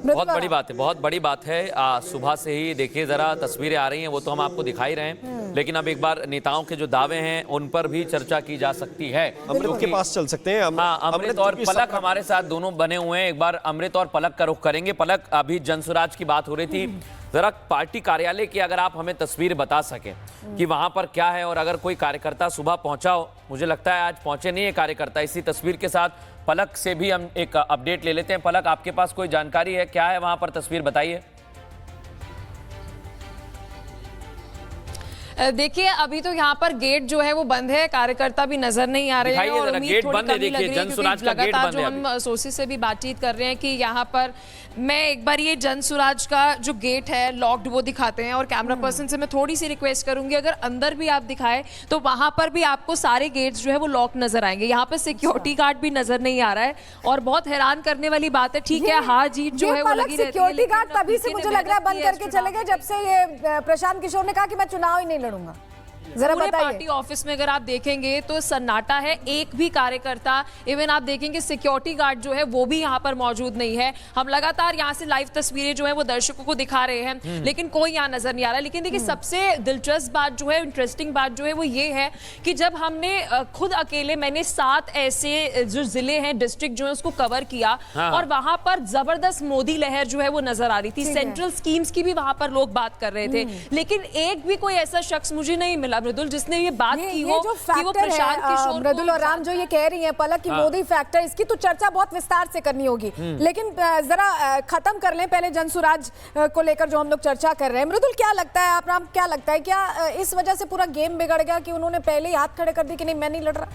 बहुत बड़ी बात है, बहुत बड़ी बात है। सुबह से ही देखिए जरा तस्वीरें आ रही हैं, वो तो हम आपको दिखा ही रहे हैं, लेकिन अब एक बार नेताओं के जो दावे हैं उन पर भी चर्चा की जा सकती है। अमृत के पास चल सकते हैं। हाँ, अमृत और पलक हमारे साथ दोनों बने हुए हैं। एक बार अमृत और पलक का रुख करेंगे। पलक, अभी जनसुराज की बात हो रही थी, जरा पार्टी कार्यालय की अगर आप हमें तस्वीर बता सकें कि वहां पर क्या है, और अगर कोई कार्यकर्ता सुबह पहुंचा हो, मुझे लगता है आज पहुंचे नहीं है कार्यकर्ता। इसी तस्वीर के साथ पलक से भी हम एक अपडेट ले लेते हैं। पलक, आपके पास कोई जानकारी है, क्या है वहां पर तस्वीर, बताइए। देखिए, अभी तो यहाँ पर गेट जो है वो बंद है, कार्यकर्ता भी नजर नहीं आ रहे हैं और उम्मीद थोड़ी कमी लग रही है क्योंकि लगातार जो हम सोर्सेज से भी बातचीत कर रहे हैं कि यहाँ पर मैं एक बार ये जनसुराज का जो गेट है लॉक्ड वो दिखाते हैं, और कैमरा पर्सन से मैं थोड़ी सी रिक्वेस्ट करूंगी अगर अंदर भी आप दिखाएं तो वहां पर भी आपको सारे गेट्स जो है वो लॉक नजर आएंगे। यहाँ पर सिक्योरिटी गार्ड भी नजर नहीं आ रहा है और बहुत हैरान करने वाली बात है। ठीक है, हार जीत जो है वो लगी रहती है, सिक्योरिटी गार्ड तभी से मुझे लग रहा है बंद करके चले गए जब से ये प्रशांत किशोर ने कहा कि मैं चुनाव ही नहीं लड़ूंगा। जरा पूरे पार्टी ऑफिस में अगर आप देखेंगे तो सन्नाटा है, एक भी कार्यकर्ता, इवन आप देखेंगे सिक्योरिटी गार्ड जो है वो भी यहाँ पर मौजूद नहीं है। हम लगातार यहाँ से लाइव तस्वीरें जो है वो दर्शकों को दिखा रहे हैं, लेकिन कोई यहाँ नजर नहीं आ रहा। लेकिन देखिए, सबसे दिलचस्प बात जो है, इंटरेस्टिंग बात जो है वो ये है कि जब हमने खुद अकेले, मैंने 7 ऐसे जो जिले हैं, डिस्ट्रिक्ट जो है उसको कवर किया, और वहां पर जबरदस्त मोदी लहर जो है वो नजर आ रही थी। सेंट्रल स्कीम्स की भी वहां पर लोग बात कर रहे थे, लेकिन एक भी कोई ऐसा शख्स मुझे नहीं मिला मृदुल जिसने ये बात की हो कि वो प्रशांत किशोर। मृदुल और राम जो ये कह रही हैं पलक की मोदी फैक्टर, इसकी तो चर्चा बहुत विस्तार से करनी होगी, लेकिन जरा खत्म कर लें पहले जनसुराज को लेकर जो हम लोग चर्चा कर रहे हैं। मृदुल, क्या लगता है, आप राम क्या लगता है, क्या इस वजह से पूरा गेम बिगड़ गया कि उन्होंने पहले ही हाथ खड़े कर दिए कि नहीं मैं नहीं लड़ रहा?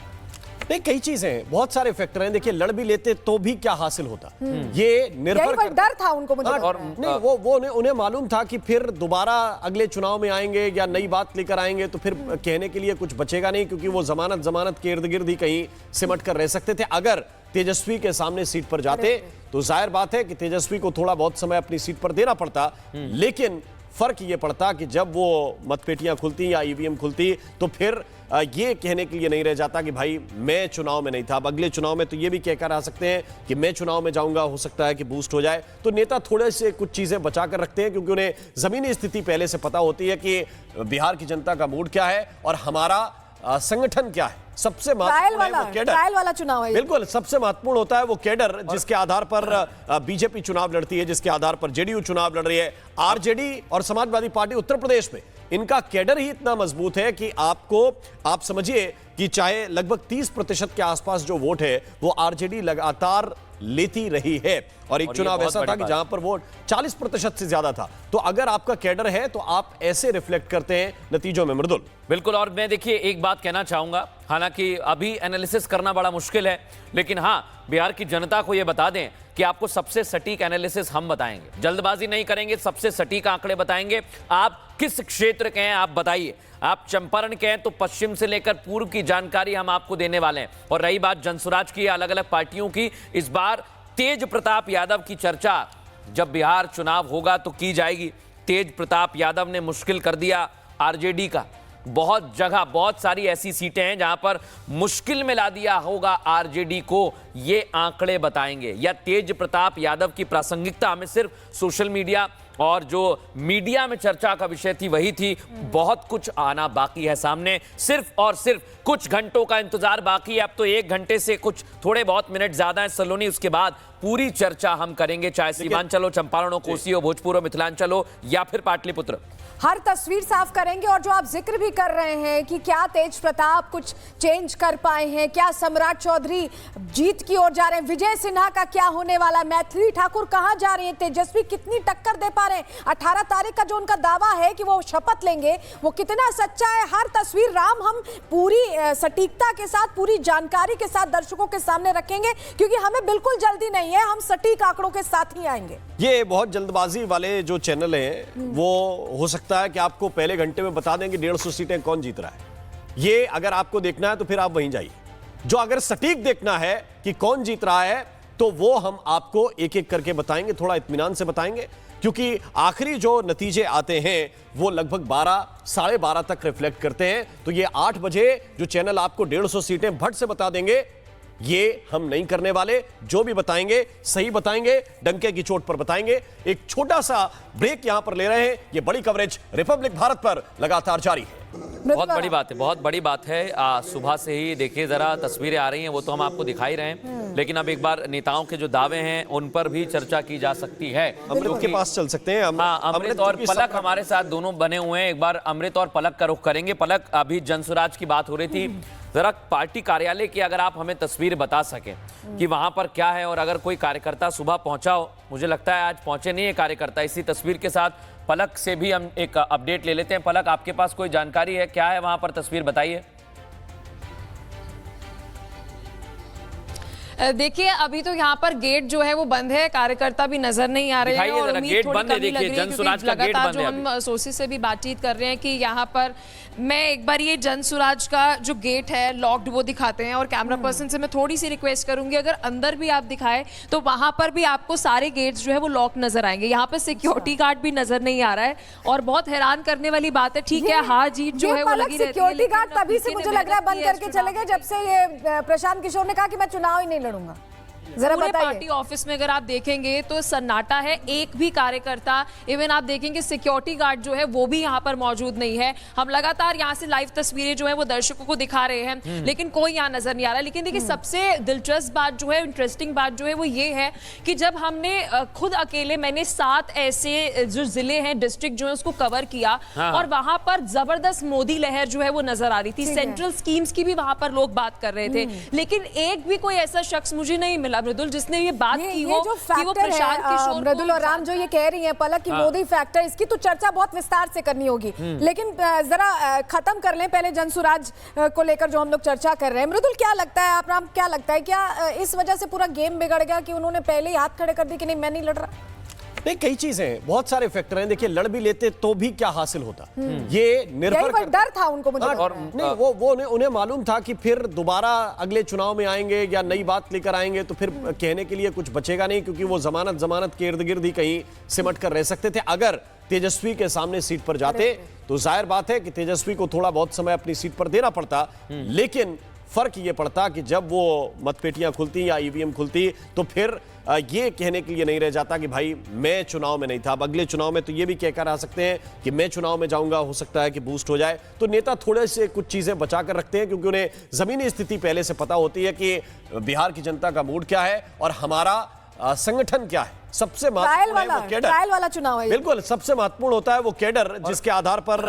नहीं, कई चीजें हैं, बहुत सारे फैक्टर हैं। देखिए, लड़ भी लेते तो भी क्या हासिल होता, ये निर्भर डर था उनको, मुझे और नहीं, वो उन्हें मालूम था कि फिर दोबारा अगले चुनाव में आएंगे या नई बात लेकर आएंगे तो फिर कहने के लिए कुछ बचेगा नहीं, क्योंकि वो जमानत के इर्द गिर्द ही कहीं सिमट कर रह सकते थे। अगर तेजस्वी के सामने सीट पर जाते तो जाहिर बात है कि तेजस्वी को थोड़ा बहुत समय अपनी सीट पर देना पड़ता, लेकिन फर्क ये पड़ता कि जब वो मतपेटियां खुलती या ईवीएम खुलती तो फिर ये कहने के लिए नहीं रह जाता कि भाई मैं चुनाव में नहीं था। अब अगले चुनाव में तो ये भी कहकर आ सकते हैं कि मैं चुनाव में जाऊंगा, हो सकता है कि बूस्ट हो जाए। तो नेता थोड़े से कुछ चीजें बचा कर रखते हैं, क्योंकि उन्हें जमीनी स्थिति पहले से पता होती है कि बिहार की जनता का मूड क्या है और हमारा संगठन क्या है। सबसे महत्वपूर्ण ट्रायल वाला चुनाव है, बिल्कुल सबसे महत्वपूर्ण होता है वो कैडर, जिसके आधार पर बीजेपी चुनाव लड़ती है, जिसके आधार पर जेडीयू चुनाव लड़ रही है। आरजेडी और समाजवादी पार्टी उत्तर प्रदेश में इनका कैडर ही इतना मजबूत है कि आप समझिए कि चाहे लगभग 30% के आसपास जो वोट है वो आरजेडी लगातार लेती रही है, और एक चुनाव ऐसा था कि जहां पर वोट 40% से ज्यादा था। तो अगर आपका कैडर है तो आप ऐसे रिफ्लेक्ट करते हैं नतीजों में। मृदुल, बिल्कुल, और मैं देखिए एक बात कहना चाहूंगा, हालांकि अभी एनालिसिस करना बड़ा मुश्किल है, लेकिन हाँ, बिहार की जनता को यह बता दें कि आपको सबसे सटीक एनालिसिस हम बताएंगे, जल्दबाजी नहीं करेंगे, सबसे सटीक आंकड़े बताएंगे। आप किस क्षेत्र के हैं आप बताइए, आप चंपारण के हैं तो पश्चिम से लेकर पूर्व की जानकारी हम आपको देने वाले हैं। और रही बात जनसुराज की, अलग अलग पार्टियों की, इस बार तेज प्रताप यादव की चर्चा जब बिहार चुनाव होगा तो की जाएगी। तेज प्रताप यादव ने मुश्किल कर दिया आरजेडी का, बहुत जगह बहुत सारी ऐसी सीटें हैं जहां पर मुश्किल में ला दिया होगा आरजेडी को, ये आंकड़े बताएंगे। या तेज प्रताप यादव की प्रासंगिकता हमें सिर्फ सोशल मीडिया और जो मीडिया में चर्चा का विषय थी वही थी, बहुत कुछ आना बाकी है सामने, सिर्फ और सिर्फ कुछ घंटों का इंतजार बाकी है। अब तो 1 घंटे से कुछ थोड़े बहुत मिनट ज्यादा है सलोनी, उसके बाद पूरी चर्चा हम करेंगे, चाहे सीमांचल हो, चंपारण हो, कोसी हो, भोजपुर हो, मिथिलांचल हो या फिर पाटलिपुत्र। हर तस्वीर साफ करेंगे। और जो आप जिक्र भी कर रहे हैं कि क्या तेज प्रताप कुछ चेंज कर पाए हैं, क्या सम्राट चौधरी जीत की ओर जा रहे हैं, विजय सिन्हा का क्या होने वाला, मैथिली ठाकुर कहां जा रही हैं, तेजस्वी कितनी टक्कर दे पा रहे हैं, 18 तारीख का जो उनका दावा है कि वो शपथ लेंगे वो कितना सच्चा है। हर तस्वीर राम हम पूरी सटीकता के साथ, पूरी जानकारी के साथ दर्शकों के सामने रखेंगे, क्योंकि हमें बिल्कुल जल्दी नहीं है, हम सटीक आंकड़ों के साथ ही आएंगे। ये बहुत जल्दबाजी वाले जो चैनल हैं वो हो सकता है कि आपको पहले घंटे में बता दें कि 150 सीटें कौन जीत रहा है। ये अगर आपको देखना है तो फिर आप वहीं जाइए। जो अगर सटीक देखना है कि कौन जीत रहा है तो वो हम आपको एक एक करके बताएंगे, थोड़ा इत्मीनान से बताएंगे, क्योंकि आखिरी जो नतीजे आते हैं वो लगभग 12, साढ़े 12 तक रिफ्लेक्ट करते हैं। तो ये 8 बजे जो चैनल आपको 150 सीटें भट से बता देंगे, ये हम नहीं करने वाले। जो भी बताएंगे सही बताएंगे, डंके की चोट पर बताएंगे। एक छोटा सा ब्रेक यहां पर ले रहे हैं। ये बड़ी कवरेज रिपब्लिक भारत पर लगातार जारी है। बहुत बड़ी बात है, बहुत बड़ी बात है। सुबह से ही देखिए, जरा तस्वीरें आ रही हैं, वो तो हम आपको दिखा ही रहे हैं, लेकिन अब एक बार नेताओं के जो दावे हैं उन पर भी चर्चा की जा सकती है। अमृत के पास चल सकते हैं। हाँ, अमृत और पलक हमारे साथ दोनों बने हुए हैं। एक बार अमृत और पलक का रुख करेंगे। पलक, अभी जनसुराज की बात हो रही थी, जरा पार्टी कार्यालय की अगर आप हमें तस्वीर बता सकें कि वहां पर क्या है, और अगर कोई कार्यकर्ता सुबह पहुंचा हो, मुझे लगता है आज पहुंचे नहीं है कार्यकर्ता। इसी तस्वीर के साथ पलक से भी हम एक अपडेट ले लेते हैं। पलक, आपके पास कोई जानकारी है, क्या है वहां पर तस्वीर, बताइए। देखिए, अभी तो यहाँ पर गेट जो है वो बंद है, कार्यकर्ता भी नजर नहीं आ रहे हैं और उम्मीद थोड़ी कमी लग रही है, क्योंकि लगातार जो हम सोर्सेज से भी बातचीत कर रहे हैं कि यहाँ पर मैं एक बार ये जनसुराज का जो गेट है लॉक्ड वो दिखाते हैं, और कैमरा पर्सन से मैं थोड़ी सी रिक्वेस्ट करूंगी अगर अंदर भी आप दिखाएं तो वहां पर भी आपको सारे गेट्स जो है वो लॉक नजर आएंगे। यहाँ पे सिक्योरिटी गार्ड भी नजर नहीं आ रहा है, और बहुत हैरान करने वाली बात है। ठीक है, हार जीत जो है वो लगी रहती है, सिक्योरिटी गार्ड तभी से मुझे लग रहा है बंद करके चले गए जब से ये प्रशांत किशोर ने कहा कि मैं चुनाव ही नहीं लड़ूंगा। जरा पूरे बताइए। पार्टी ऑफिस में अगर आप देखेंगे तो सन्नाटा है, एक भी कार्यकर्ता, इवन आप देखेंगे सिक्योरिटी गार्ड जो है वो भी यहाँ पर मौजूद नहीं है। हम लगातार यहाँ से लाइव तस्वीरें जो है वो दर्शकों को दिखा रहे हैं, लेकिन कोई यहाँ नजर नहीं आ रहा। लेकिन देखिए, सबसे दिलचस्प बात जो है, इंटरेस्टिंग बात जो है वो ये है कि जब हमने खुद अकेले, मैंने 7 ऐसे जो जिले हैं, डिस्ट्रिक्ट जो है उसको कवर किया, और वहां पर जबरदस्त मोदी लहर जो है वो नजर आ रही थी। सेंट्रल स्कीम्स की भी वहां पर लोग बात कर रहे थे, लेकिन एक भी कोई ऐसा शख्स मुझे नहीं मिला मृदुल जिसने ये बात की हो कि वो प्रशांत किशोर, मृदुल और राम जो ये कह रही हैं पलक की मोदी फैक्टर, इसकी तो चर्चा बहुत विस्तार से करनी होगी, लेकिन जरा खत्म कर लें पहले जनसुराज को लेकर जो हम लोग चर्चा कर रहे हैं। मृदुल, क्या लगता है, आप राम क्या लगता है, क्या इस वजह से पूरा गेम बिगड़ गया कि उन्होंने पहले ही हाथ खड़े कर दिए कि नहीं मैं नहीं लड़ रहा? नहीं, कई चीजें हैं, बहुत सारे फैक्टर हैं। देखिए, लड़ भी लेते तो भी क्या हासिल होता, ये निर्भर डर था उनको, मुझे और नहीं, वो उन्हें मालूम था कि फिर दोबारा अगले चुनाव में आएंगे या नई बात लेकर आएंगे तो फिर कहने के लिए कुछ बचेगा नहीं, क्योंकि वो जमानत के इर्द गिर्द ही कहीं सिमट कर रह सकते थे। अगर तेजस्वी के सामने सीट पर जाते तो जाहिर बात है कि तेजस्वी को थोड़ा बहुत समय अपनी सीट पर देना पड़ता, लेकिन फर्क ये पड़ता कि जब वो मतपेटियां खुलती या ईवीएम खुलती तो फिर ये कहने के लिए नहीं रह जाता कि भाई मैं चुनाव में नहीं था। अब अगले चुनाव में तो ये भी कहकर आ सकते हैं कि मैं चुनाव में जाऊंगा, हो सकता है कि बूस्ट हो जाए। तो नेता थोड़े से कुछ चीजें बचा कर रखते हैं, क्योंकि उन्हें जमीनी स्थिति पहले से पता होती है कि बिहार की जनता का मूड क्या है और हमारा संगठन क्या है। सबसे महत्वपूर्ण है वो कैडर। ट्रायल वाला चुनाव है, बिल्कुल सबसे महत्वपूर्ण होता है वो कैडर, जिसके आधार पर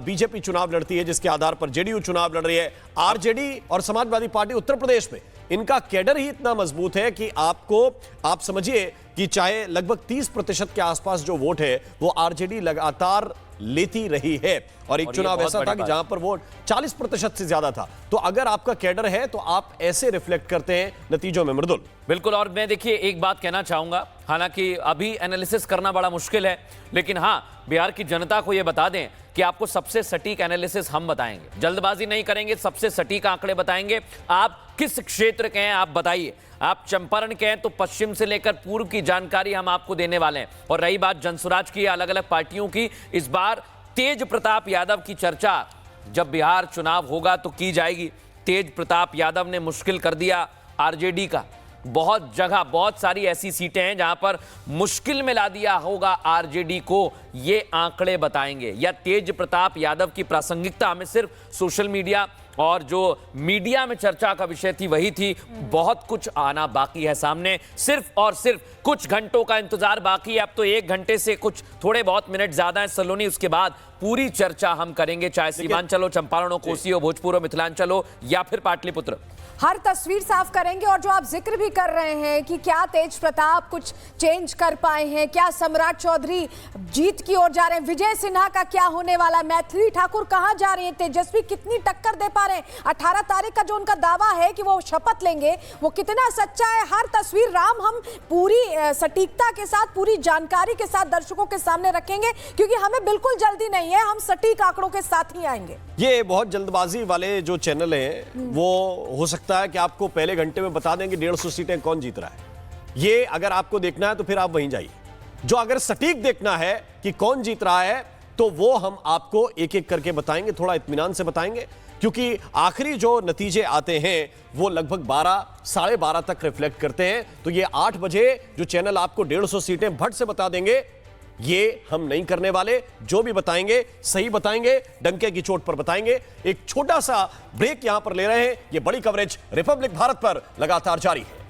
बीजेपी चुनाव लड़ती है, जिसके आधार पर जेडीयू चुनाव लड़ रही है। आरजेडी और समाजवादी पार्टी उत्तर प्रदेश में इनका कैडर ही इतना मजबूत है कि आप समझिए कि चाहे लगभग 30% के आसपास जो वोट है वो आरजेडी लगातार लेती रही है, और एक चुनाव ऐसा था कि जहां पर वोट 40% से ज्यादा था। तो अगर आपका कैडर है तो आप ऐसे रिफ्लेक्ट करते हैं नतीजों में। मृदुल, बिल्कुल, और मैं देखिए एक बात कहना चाहूंगा, हालांकि अभी एनालिसिस करना बड़ा मुश्किल है, लेकिन हाँ, बिहार की जनता को यह बता दें कि आपको सबसे सटीक एनालिसिस हम बताएंगे। जल्दबाजी नहीं करेंगे, सबसे सटीक आंकड़े बताएंगे। आप किस क्षेत्र के हैं आप बताइए, आप चंपारण के हैं तो पश्चिम से लेकर पूर्व की जानकारी हम आपको देने वाले हैं। और रही बात जनसुराज की, अलग अलग पार्टियों की, इस बार तेज प्रताप यादव की चर्चा जब बिहार चुनाव होगा तो की जाएगी। तेज प्रताप यादव ने मुश्किल कर दिया आरजेडी का, बहुत जगह बहुत सारी ऐसी सीटें हैं जहां पर मुश्किल में ला दिया होगा आरजेडी को, ये आंकड़े बताएंगे। या तेज प्रताप यादव की प्रासंगिकता हमें सिर्फ सोशल मीडिया और जो मीडिया में चर्चा का विषय थी वही थी, बहुत कुछ आना बाकी है सामने। सिर्फ और सिर्फ कुछ घंटों का इंतजार बाकी है। अब तो 1 घंटे से कुछ थोड़े बहुत मिनट ज्यादा है सलोनी, उसके बाद पूरी चर्चा हम करेंगे, चाहे सीमांचल हो, चंपारण हो, कोसी हो, भोजपुर हो, मिथिलांचल हो या फिर पाटलिपुत्र। हर तस्वीर साफ करेंगे, और जो आप जिक्र भी कर रहे हैं कि क्या तेज प्रताप कुछ चेंज कर पाए हैं, क्या सम्राट चौधरी जीत की ओर जा रहे हैं, विजय सिन्हा का क्या होने वाला है, मैथिली ठाकुर कहां जा रही है, तेजस्वी कितनी टक्कर दे पा रहे हैं, 18 तारीख का जो उनका दावा है कि वो शपथ लेंगे वो कितना सच्चा है। हर तस्वीर राम हम पूरी सटीकता के साथ, पूरी जानकारी के साथ दर्शकों के सामने रखेंगे, क्योंकि हमें बिल्कुल जल्दी नहीं है, हम सटीक आंकड़ों के साथ ही आएंगे। ये बहुत जल्दबाजी वाले जो चैनल हैं वो हो सकता है कि आपको पहले घंटे में बता देंगे 150 सीटें कौन जीत रहा है। ये अगर आपको देखना है तो फिर आप वहीं जाइए। जो अगर सटीक देखना है कि कौन जीत रहा है तो वो हम आपको एक एक करके बताएंगे, थोड़ा इत्मीनान से बताएंगे। क्योंकि आखिरी जो नतीजे आते हैं वो लगभग 12 साढ़े 12 तक रिफ्लेक्ट करते हैं। तो ये 8 बजे जो चैनल आपको 150 सीटें भट से बता देंगे, ये हम नहीं करने वाले। जो भी बताएंगे सही बताएंगे, डंके की चोट पर बताएंगे। एक छोटा सा ब्रेक यहां पर ले रहे हैं। ये बड़ी कवरेज रिपब्लिक भारत पर लगातार जारी है।